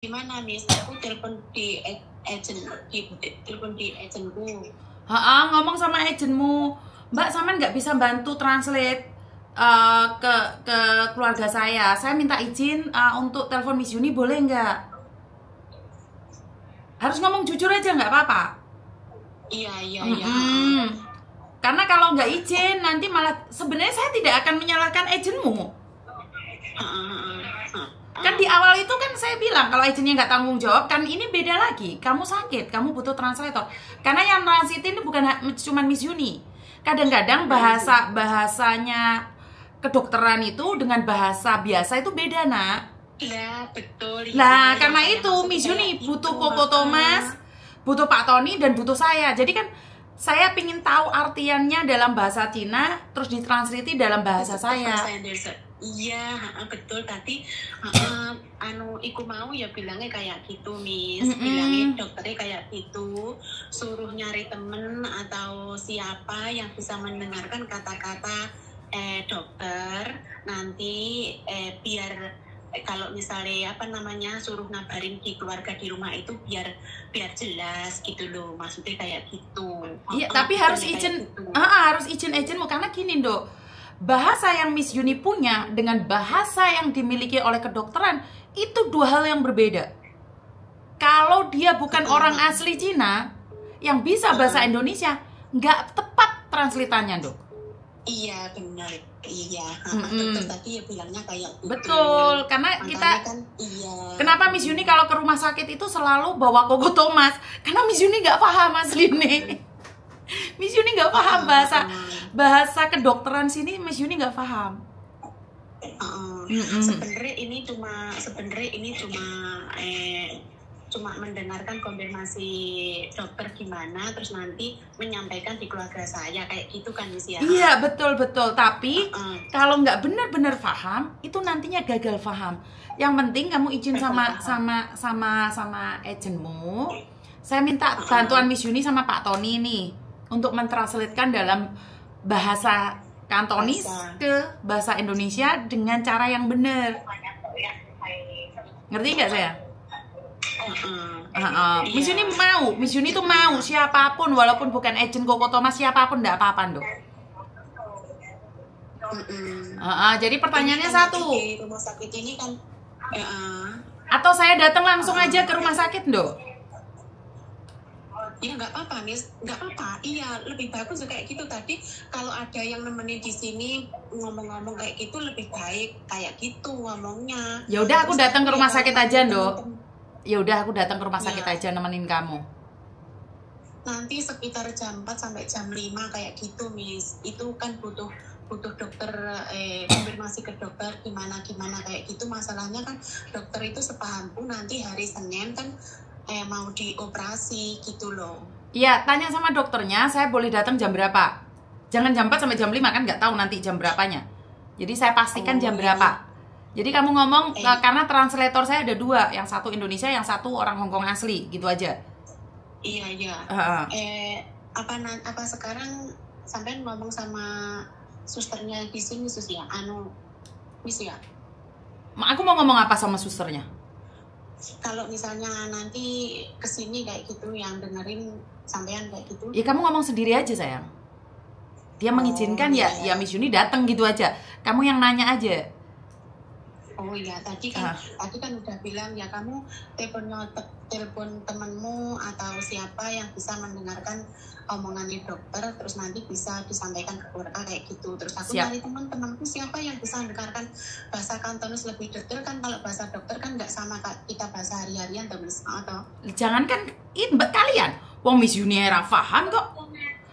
Gimana Miss? Aku telepon di telepon di agentku. Ngomong sama agenmu, Mbak, Saman nggak bisa bantu translate ke keluarga saya. Saya minta izin untuk telepon Miss Yuni, boleh nggak? Harus ngomong jujur aja, nggak apa-apa. Iya. Karena kalau nggak izin, nanti malah sebenarnya saya tidak akan menyalahkan agenmu. Kan di awal itu kan saya bilang kalau agennya nggak tanggung jawab, kan ini beda lagi. Kamu sakit, kamu butuh translator. Karena yang transit ini bukan cuma Miss Yuni. Kadang-kadang bahasanya kedokteran itu dengan bahasa biasa itu beda, nak. Iya, betul. Nah, karena itu Miss Yuni butuh Koko Thomas, butuh Pak Tony, dan butuh saya. Jadi kan saya pingin tahu artiannya dalam bahasa Cina, terus ditranslate dalam bahasa saya. Iya, betul. Tadi iku mau ya bilangnya kayak gitu, Miss. Bilangnya dokternya kayak gitu, suruh nyari temen atau siapa yang bisa mendengarkan kata-kata dokter. Nanti biar kalau misalnya suruh ngabarin di keluarga di rumah itu biar jelas gitu loh, maksudnya kayak gitu. Iya, tapi harus izin gitu. Harus izin agenmu, karena gini, Dok. Bahasa yang Miss Yuni punya dengan bahasa yang dimiliki oleh kedokteran itu dua hal yang berbeda. Kalau dia bukan orang asli Cina yang bisa bahasa Indonesia, nggak tepat translatannya, Dok. Iya, benar. Iya, dokter tadi ya bilangnya kayak gitu. Betul, karena kita kan, iya. Kenapa Miss Yuni kalau ke rumah sakit itu selalu bawa Koko Thomas? Karena Miss Yuni nggak paham asli nih. Miss Yuni nggak paham bahasa kedokteran sini. Miss Yuni nggak paham. Sebenarnya ini cuma mendengarkan konfirmasi dokter gimana, terus nanti menyampaikan di keluarga saya kayak gitu kan, Miss ya? Iya, betul. Tapi kalau nggak benar-benar paham, itu nantinya gagal paham. Yang penting kamu izin sama agenmu. Saya minta bantuan Miss Yuni sama Pak Tony nih untuk mentranslatekan dalam bahasa Kantonis ke bahasa Indonesia dengan cara yang benar. Ngerti nggak saya? Miss Yuni tuh mau siapapun, walaupun bukan agent Koko Thomas, siapapun nggak apa-apa, Dok. Jadi pertanyaannya satu. Rumah sakit ini kan atau saya datang langsung aja ke rumah sakit, Dok? Ya nggak apa-apa, Miss, nggak apa-apa. Iya, lebih bagus kayak gitu. Tadi kalau ada yang nemenin di sini ngomong-ngomong kayak gitu lebih baik kayak gitu ngomongnya. Ya udah, aku datang ke rumah sakit aja, Dok. Ya udah, aku datang ke rumah sakit aja nemenin kamu. Nanti sekitar jam 4 sampai jam 5 kayak gitu, Miss. Itu kan butuh dokter konfirmasi ke dokter gimana kayak gitu. Masalahnya kan dokter itu sepahamku nanti hari Senin kan mau dioperasi gitu loh. Iya, tanya sama dokternya, saya boleh datang jam berapa? Jangan jam 4 sampai jam 5, kan nggak tahu nanti jam berapanya. Jadi saya pastikan jam berapa. Jadi kamu ngomong, karena translator saya ada 2, yang satu Indonesia, yang satu orang Hongkong asli, gitu aja. Iya. Apa sekarang sampai ngomong sama susternya di sini, Sus ya? Miss ya? Aku mau ngomong apa sama susternya? Kalau misalnya nanti kesini kayak gitu yang dengerin sampean kayak gitu. Ya kamu ngomong sendiri aja, sayang. Dia mengizinkan ya Miss Yuni datang gitu aja. Kamu yang nanya aja. Oh iya, tadi kan udah bilang ya kamu telepon temanmu atau siapa yang bisa mendengarkan omongannya dokter, terus nanti bisa disampaikan ke keluarga kayak gitu. Terus aku cari teman-temanku siapa yang bisa mendengarkan bahasa Kantonis lebih detail kan, kalau bahasa dokter kan nggak sama kita bahasa hari-harian atau jangan kan kalian. Wong Miss Yuni era paham kok.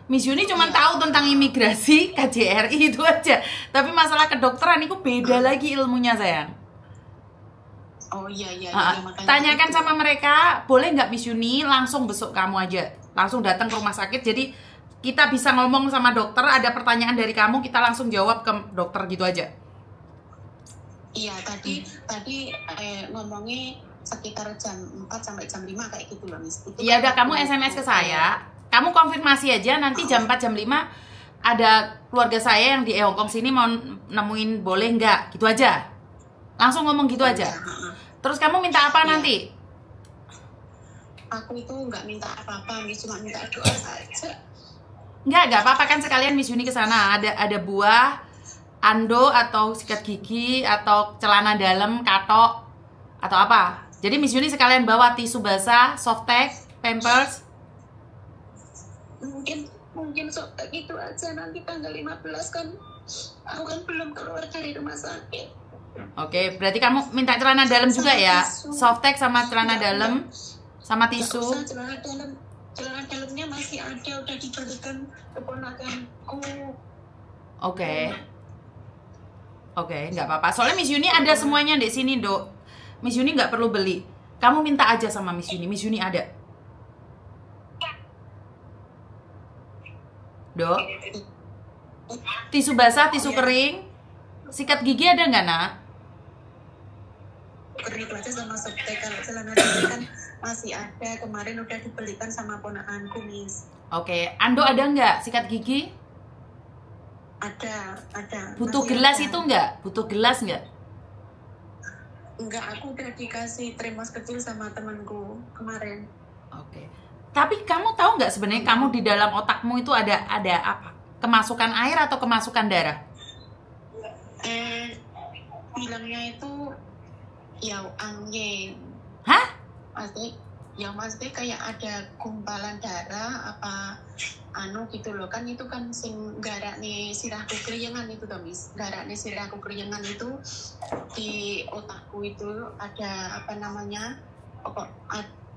Miss Yuni cuma tahu tentang imigrasi, KJRI itu aja. Tapi masalah kedokteran itu beda lagi ilmunya, sayang. Oh iya. Tanyakan sama mereka, boleh nggak Miss Yuni langsung besok kamu aja, langsung datang ke rumah sakit. Jadi kita bisa ngomong sama dokter, ada pertanyaan dari kamu, kita langsung jawab ke dokter gitu aja. Iya, tadi ngomongnya sekitar jam 4 sampai jam 5 kayak gitu loh, Miss. Iya, udah kamu SMS ke saya. Kamu konfirmasi aja, nanti jam 4, jam 5 ada keluarga saya yang di Hongkong sini mau nemuin, boleh nggak? Gitu aja. Langsung ngomong gitu aja. Terus kamu minta apa nanti? aku itu nggak minta apa-apa, Miss, cuma minta doa saja. Nggak apa-apa kan, sekalian Miss Yuni ke sana. Ada buah, ando atau sikat gigi atau celana dalam, katok atau apa. Jadi Miss Yuni sekalian bawa tisu basah, softtek, pampers. Mungkin softtek itu aja, nanti tanggal 15 kan aku kan belum keluar dari rumah sakit. Oke, berarti kamu minta celana dalam juga ya? Softtek sama celana dalam sama tisu. Celana dalamnya masih ada, udah dibelikan keponakanku. Oke, nggak apa-apa. Soalnya Miss Yuni ada semuanya di sini, Dok. Miss Yuni nggak perlu beli. Kamu minta aja sama Miss Yuni. Miss Yuni ada. Dok. Tisu basah, tisu kering, sikat gigi ada nggak, Nak? Kering itu aja sama softtek. Kalau celana dalam kan masih ada, kemarin udah dibelikan sama ponakanku, Miss. Oke, Ando ada nggak sikat gigi? Ada. Butuh masih gelas ada. itu nggak? Butuh gelas nggak? Enggak, aku udah dikasih termos kecil sama temanku kemarin. Oke. Tapi kamu tahu nggak sebenarnya kamu di dalam otakmu itu ada apa? Kemasukan air atau kemasukan darah? Bilangnya itu ya angin. Hah? Maksudnya kayak ada gumpalan darah apa gitu loh, kan itu kan sing garakne sirahku kriyengan itu toh, Miss. Garakne sirahku kriyengan itu di otakku itu ada apa namanya?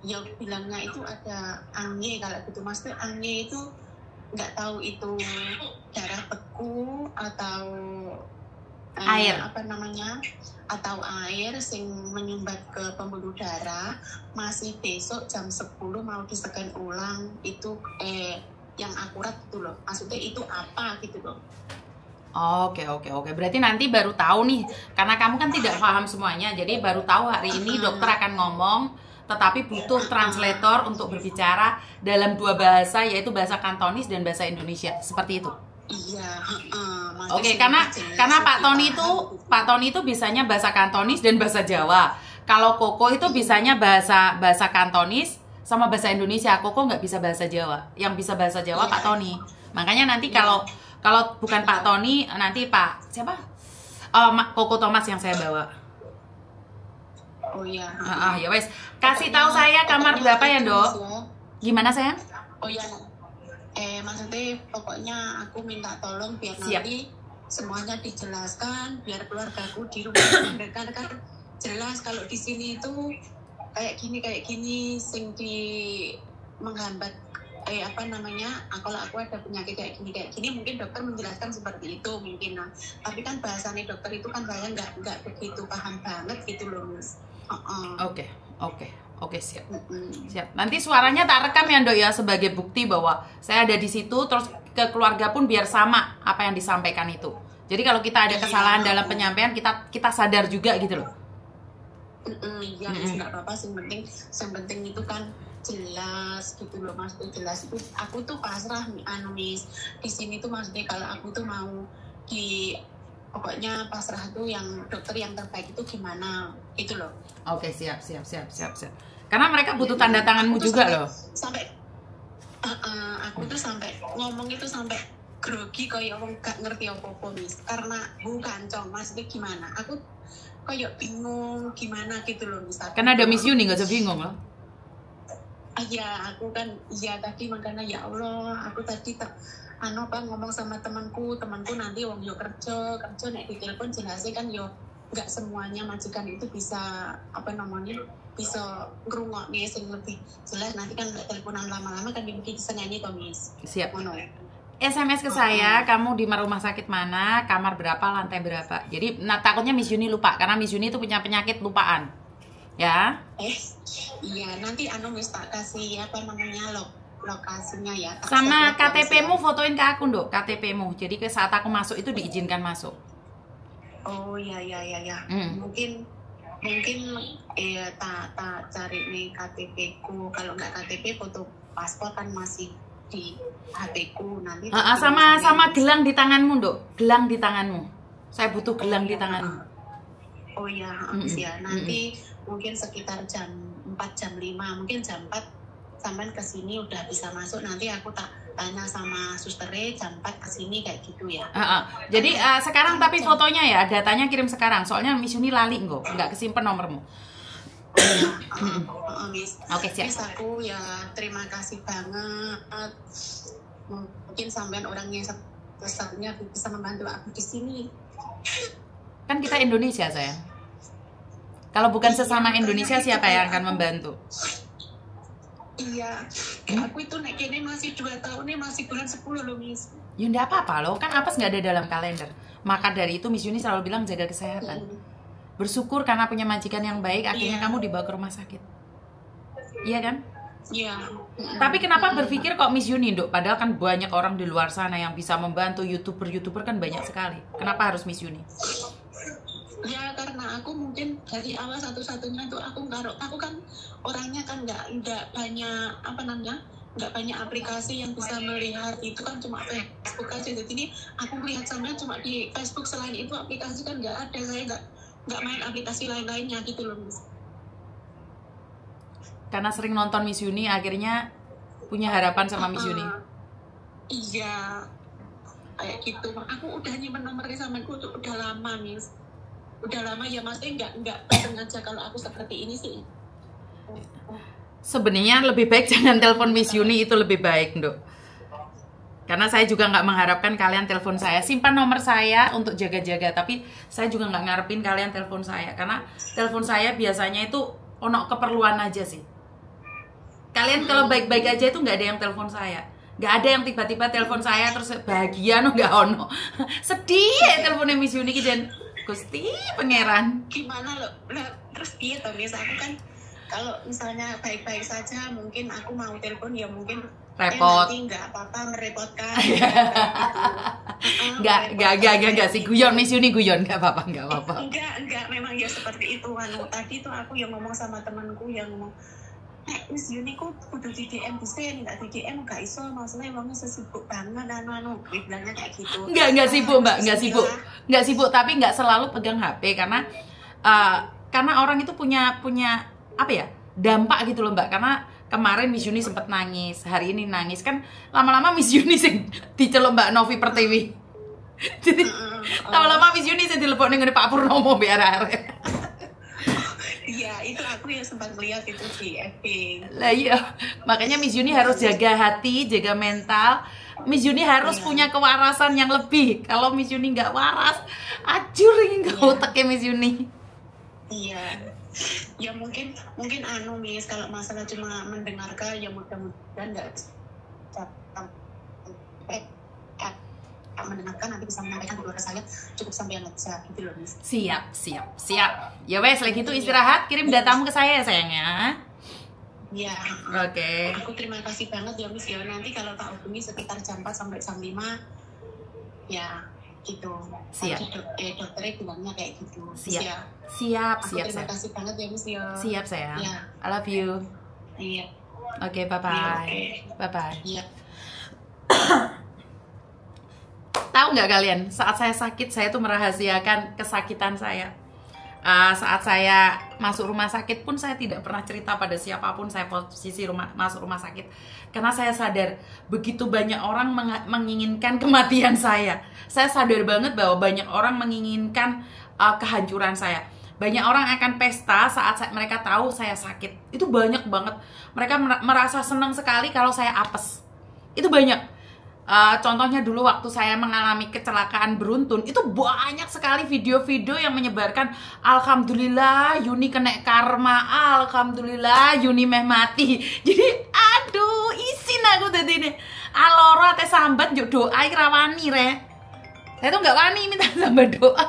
Ya bilangnya itu ada angin kalau gitu. Maksudnya angin itu nggak tahu itu darah beku atau air apa namanya, atau air sing menyumbat ke pembuluh darah. Masih besok jam 10 mau discan ulang itu yang akurat gitu loh, maksudnya itu apa gitu loh. Oke. Berarti nanti baru tahu nih, karena kamu kan tidak paham semuanya. Jadi baru tahu hari ini dokter akan ngomong, tetapi butuh translator untuk berbicara dalam dua bahasa, yaitu bahasa Kantonis dan bahasa Indonesia. Seperti itu. Iya, Oke, karena Pak Tony itu bisanya bahasa Kantonis dan bahasa Jawa. Kalau Koko itu bisanya bahasa Kantonis sama bahasa Indonesia. Koko nggak bisa bahasa Jawa. Yang bisa bahasa Jawa Pak Tony. Makanya nanti kalau bukan Pak Tony, nanti Pak siapa? Koko Thomas yang saya bawa. Oh iya. Ya wes. Kasih tahu saya kamar berapa ya, Dok? Gimana sayang? Oh iya. Maksudnya pokoknya aku minta tolong biar Siap. nanti semuanya dijelaskan, biar keluargaku di rumah mereka kan jelas kalau di sini itu kayak gini sing di menghambat apa namanya, kalau aku ada penyakit kayak gini mungkin dokter menjelaskan seperti itu mungkin. Nah, tapi kan bahasanya dokter itu kan saya nggak begitu paham banget gitu loh, Miss. Oke, siap. Nanti suaranya tak rekam ya, Dok ya, sebagai bukti bahwa saya ada di situ, terus ke keluarga pun biar sama apa yang disampaikan itu. Jadi kalau kita ada kesalahan dalam penyampaian, kita sadar juga gitu loh. Iya, nggak apa-apa. Yang penting itu kan jelas gitu loh, maksudnya jelas itu. Aku tuh pasrah Miss. Di sini tuh maksudnya kalau aku tuh mau pokoknya pasrah tuh yang dokter yang terbaik itu gimana gitu loh. Oke, siap. Karena mereka butuh tanda tanganmu juga loh. Aku tuh sampai ngomong itu sampai grogi kayak orang gak ngerti apa-apa, Miss. Karena bukan maksudnya gimana? Aku kayak bingung gimana gitu loh, Miss. Karena ada Miss Yuni, gak usah bingung loh. Iya, aku kan tadi makanya ya Allah, aku tadi ngomong sama temanku nanti wong yo kerja nek ditelepon jelasnya kan yo nggak semuanya majikan itu bisa bisa ngrungokne sing lebih jelas. Nanti kan teleponan lama-lama kan mungkin bisa nyanyi toh, Miss. Siap. SMS ke saya, kamu di rumah sakit mana, kamar berapa, lantai berapa. Jadi takutnya Miss Yuni lupa, karena Miss Yuni itu punya penyakit lupaan. Ya? Iya, nanti Miss tak kasih lokasinya ya. Sama KTP-mu fotoin ke aku, Dok, KTP-mu. Jadi ke saat aku masuk itu diizinkan masuk. Oh iya. Mungkin tak cari nih KTP-ku. Kalau nggak KTP, foto paspor kan masih di HP-ku nanti. Sama gelang di tanganmu, Dok. Gelang di tanganmu. Saya butuh gelang di tanganmu. Oh iya, habis ya. Nanti mungkin sekitar jam 4, jam 5, mungkin jam 4 sampean kesini udah bisa masuk, nanti aku tak tanya sama susternya jam 4 kesini kayak gitu ya. Jadi sekarang tapi fotonya ya, datanya kirim sekarang. Soalnya Miss Yuni lali nggak kesimpan nomormu. Miss. Oke, siap. Miss, aku ya terima kasih banget. Mungkin sampean orangnya satu-satunya bisa membantu aku di sini. Kan kita Indonesia, sayang. Kalau bukan sesama Indonesia, siapa yang akan membantu? Iya, aku itu naik ini masih 2 tahun nih, masih bulan 10 loh, Miss. Ya enggak apa-apa loh, kan apes nggak ada dalam kalender. Maka dari itu Miss Yuni selalu bilang jaga kesehatan. Bersyukur karena punya majikan yang baik, akhirnya kamu dibawa ke rumah sakit. Iya kan? Iya. Tapi kenapa berpikir kok Miss Yuni, Dok? Padahal kan banyak orang di luar sana yang bisa membantu, YouTuber kan banyak sekali. Kenapa harus Miss Yuni? Ya karena aku mungkin dari awal satu-satunya itu aku kan orangnya kan nggak banyak nggak banyak aplikasi yang bisa melihat, itu kan cuma Facebook aja. Jadi ini aku melihat sampean cuma di Facebook, selain itu aplikasi kan nggak ada, saya nggak main aplikasi lain-lainnya gitu loh, Miss. Karena sering nonton Miss Yuni akhirnya punya harapan sama Miss Yuni. Iya kayak gitu. Aku udah nyimpen nomornya sama aku tuh udah lama, Miss. Udah lama ya, maksudnya nggak sengaja kalau aku seperti ini sih. Sebenarnya lebih baik jangan telepon Miss Yuni, itu lebih baik, Dok. Karena saya juga nggak mengharapkan kalian telepon saya. Simpan nomor saya untuk jaga-jaga, tapi saya juga nggak ngarepin kalian telepon saya. Karena telepon saya biasanya itu ono keperluan aja sih. Kalian kalau baik-baik aja itu nggak ada yang telepon saya. Nggak ada yang tiba-tiba telepon saya terus bahagia, nggak ono. Sedih ya teleponnya Miss Yuni dan Gusti Pangeran. Gimana loh? Nah, terus dia tuh Miss, aku kan kalau misalnya baik-baik saja mungkin aku mau telepon ya mungkin repot. Nanti nggak apa-apa merepotkan. Nggak sih, guyon Miss Yuni, guyon, nggak apa-apa. Enggak, memang ya seperti itu. Tadi tuh aku yang ngomong sama temanku yang ngomong, Miss Yuni kok kudu di DM bisa, nggak di DM nggak iso, maksudnya emangnya sesibuk banget, bilangnya kayak gitu. Nggak sibuk Mbak, nggak sibuk, tapi nggak selalu pegang HP karena orang itu punya apa ya, dampak gitu loh Mbak. Karena kemarin Miss Yuni sempat nangis, hari ini nangis, kan lama-lama Miss Yuni sing diceluk Mbak Novi Pertiwi. Jadi lama-lama Miss Yuni sing dilepok ning Pak Purnomo biar arek. Iya, itu aku yang sempat melihat itu di FB. Lah iya, makanya Miss Yuni harus jaga hati, jaga mental. Miss Yuni harus punya kewarasan yang lebih. Kalau Miss Yuni nggak waras, acur ini nggak otaknya Miss Yuni. Iya. Ya mungkin Miss, kalau masalah cuma mendengarkan ya mudah-mudahan nggak mendengarkan, nanti bisa menyampaikan keluarga saya cukup sampai yang bisa gitu loh, Miss. Siap. Ya wes, lagi itu istirahat, kirim datamu ke saya sayangnya. Iya. Oke. Aku terima kasih banget ya, Miss. Ya nanti kalau tak hubungi sekitar jam 4 sampai jam 5 ya gitu. Siap. Dokternya bilangnya kayak gitu. Siap. Terima kasih banget ya, Miss. Ya. Siap sayang. Ya. I love you. Iya. Oke, bye-bye. Bye-bye. Iya. Tahu nggak kalian, saat saya sakit, saya tuh merahasiakan kesakitan saya. Saat saya masuk rumah sakit pun saya tidak pernah cerita pada siapapun saya posisi masuk rumah sakit. Karena saya sadar begitu banyak orang menginginkan kematian saya. Saya sadar banget bahwa banyak orang menginginkan kehancuran saya. Banyak orang akan pesta saat mereka tahu saya sakit. Itu banyak banget. Mereka merasa senang sekali kalau saya apes. Itu banyak. Contohnya dulu waktu saya mengalami kecelakaan beruntun, itu banyak sekali video-video yang menyebarkan alhamdulillah Yuni kena karma, alhamdulillah Yuni meh mati. Jadi aduh isin aku tadi ini aloro teh sambat yuk doa rawani re. Saya tuh nggak wani minta sambat doa.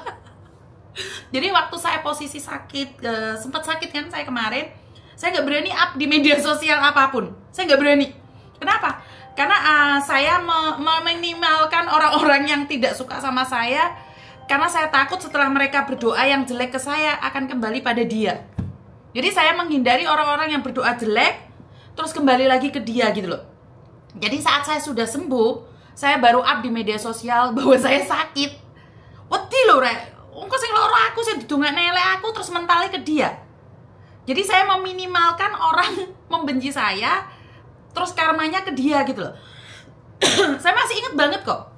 Jadi waktu saya posisi sakit, sempat sakit kan saya kemarin, saya nggak berani up di media sosial apapun. Saya nggak berani. Kenapa? Karena saya meminimalkan orang-orang yang tidak suka sama saya. Karena saya takut setelah mereka berdoa yang jelek ke saya akan kembali pada dia. Jadi saya menghindari orang-orang yang berdoa jelek terus kembali lagi ke dia gitu loh. Jadi saat saya sudah sembuh, saya baru up di media sosial bahwa saya sakit. Wedi lho rek, engko sing loro aku sing didongakne elek aku terus mentale ke dia. Jadi saya meminimalkan orang membenci saya terus karmanya ke dia gitu loh. Saya masih ingat banget kok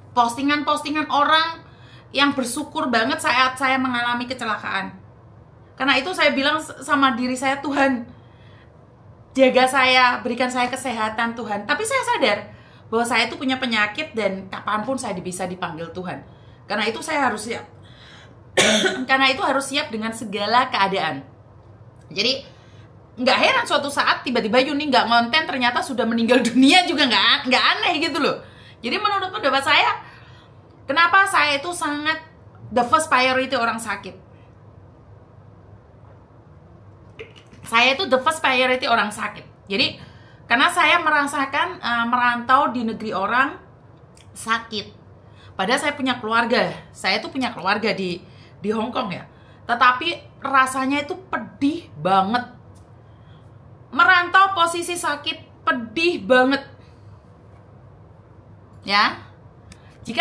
postingan-postingan orang yang bersyukur banget saat saya mengalami kecelakaan. Karena itu saya bilang sama diri saya, Tuhan, jaga saya, berikan saya kesehatan Tuhan. Tapi saya sadar bahwa saya itu punya penyakit dan kapanpun saya bisa dipanggil Tuhan. Karena itu saya harus siap. Karena itu harus siap dengan segala keadaan. Jadi nggak heran suatu saat tiba-tiba Yuni nggak ngonten, ternyata sudah meninggal dunia juga nggak aneh gitu loh. Jadi menurut pendapat saya, kenapa saya itu sangat the first priority orang sakit. Saya itu the first priority orang sakit. Jadi karena saya merasakan merantau di negeri orang sakit. Padahal saya punya keluarga. Saya itu punya keluarga di Hong Kong ya. Tetapi rasanya itu pedih banget. Merantau posisi sakit pedih banget. Ya.